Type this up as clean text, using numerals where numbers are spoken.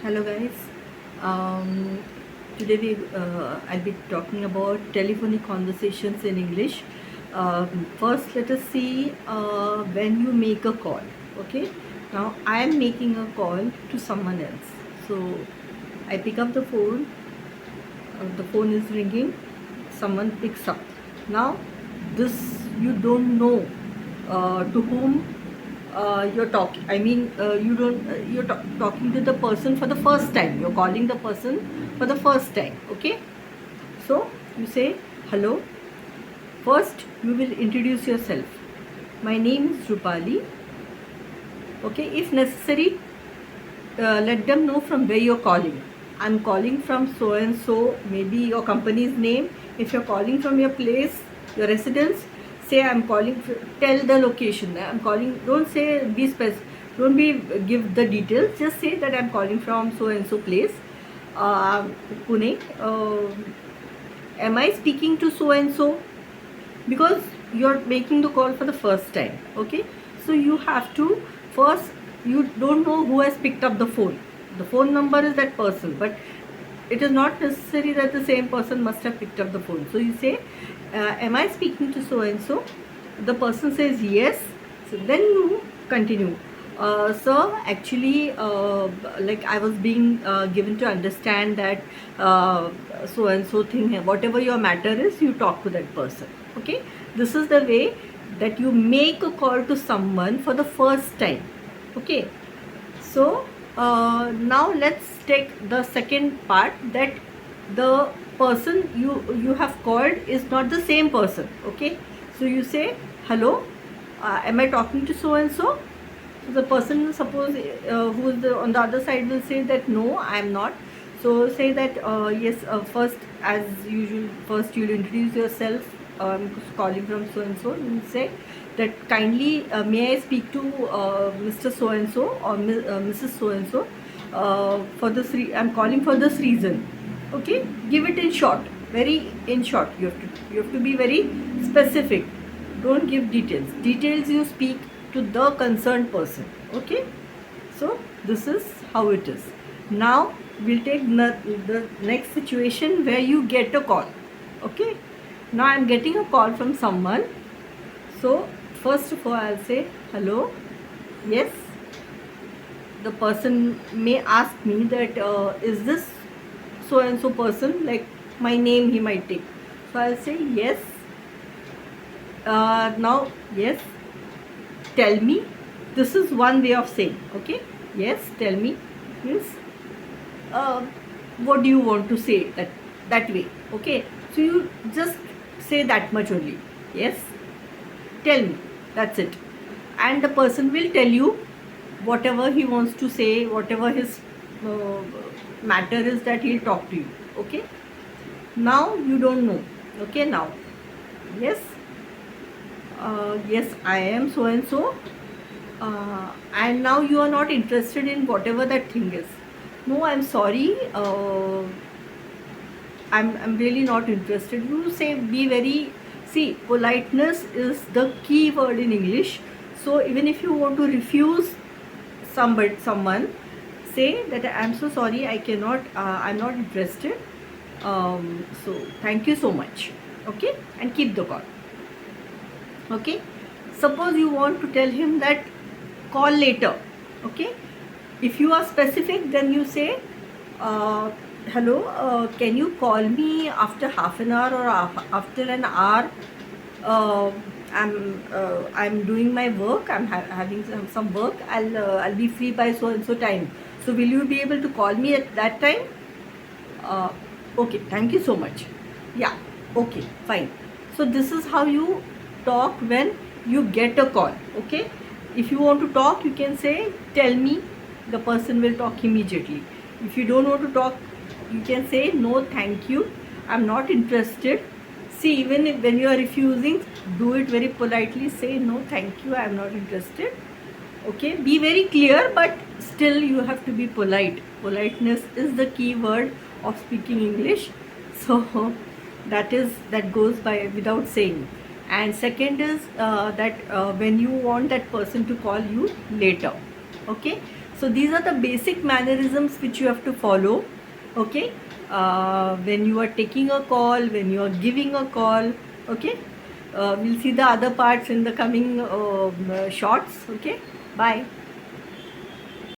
Hello guys. Um, Today I'll be talking about telephonic conversations in English. First, let us see when you make a call. Okay. Now I am making a call to someone else. So I pick up the phone. The phone is ringing. Someone picks up. Now this you don't know to whom you're talking. I mean, you don't. Talking to the person for the first time. You're calling the person for the first time. Okay. So you say hello. First, you will introduce yourself. My name is Rupali. Okay. If necessary, let them know from where you're calling. I'm calling from so and so. Maybe your company's name. If you're calling from your place, your residence, say I'm calling. Tell the location. I'm calling. Don't say be specific. Don't be give the details. Just say that I'm calling from so and so place, Pune. Am I speaking to so and so? Because you're making the call for the first time. Okay, so you have to first, you don't know who has picked up the phone. The phone number is that person, but it is not necessary that the same person must have picked up the phone. So you say, am I speaking to so and so? The person says yes. So then you continue. Sir, actually, like I was being given to understand that so and so thing, whatever your matter is, you talk to that person. Okay, this is the way that you make a call to someone for the first time. Okay, so now let's take the second part, that the person you have called is not the same person. Okay, so you say hello, am I talking to so and so? So the person, suppose who is on the other side, will say that no, I am not. So say that yes, first, as usual, first you'll introduce yourself. I'm calling from so and so. You say that kindly, may I speak to Mr. So and so or Mrs. So and so for this. I'm calling for this reason. Okay, give it in short, very in short. You have to be very specific. Don't give details. Details you speak to the concerned person. Okay, so this is how it is. Now we'll take the next situation where you get a call. Okay, now I'm getting a call from someone. So first of all, I'll say hello. Yes, the person may ask me that is this so and so person, like my name he might take. So I'll say yes. Now yes, tell me. This is one way of saying. Okay, yes, tell me means uh, what do you want to say, that way. Okay, so you just say that much only. Yes, tell me, that's it. And the person will tell you whatever he wants to say, whatever his uh, matter is, that he'll talk to you. Okay, now you don't know. Okay, now yes, yes, I am so and so, and now you are not interested in whatever that thing is. No, I'm sorry, I'm really not interested. You say, be very, see, politeness is the key word in English. So even if you want to refuse someone, say that I'm so sorry, I cannot, I'm not interested. So thank you so much. Okay, and keep the call. Okay, suppose you want to tell him that call later. Okay, if you are specific, then you say hello, can you call me after half an hour or after an hour? uh, I'm doing my work, I'm having some work, I'll be free by so and so time, so will you be able to call me at that time? uh, okay, thank you so much. Yeah, okay, fine. So this is how you talk when you get a call. Okay, if you want to talk, you can say tell me. The person will talk immediately. If you don't want to talk, you can say no, thank you, I'm not interested. See, even if, when you are refusing, do it very politely. Say no, thank you, I'm not interested. Okay, be very clear, but still you have to be polite. Politeness is the key word of speaking English. So that goes by without saying. And second is that when you want that person to call you later. Okay, So these are the basic mannerisms which you have to follow. Okay, when you are taking a call, when you are giving a call. Okay, we'll see the other parts in the coming shots. Okay, bye.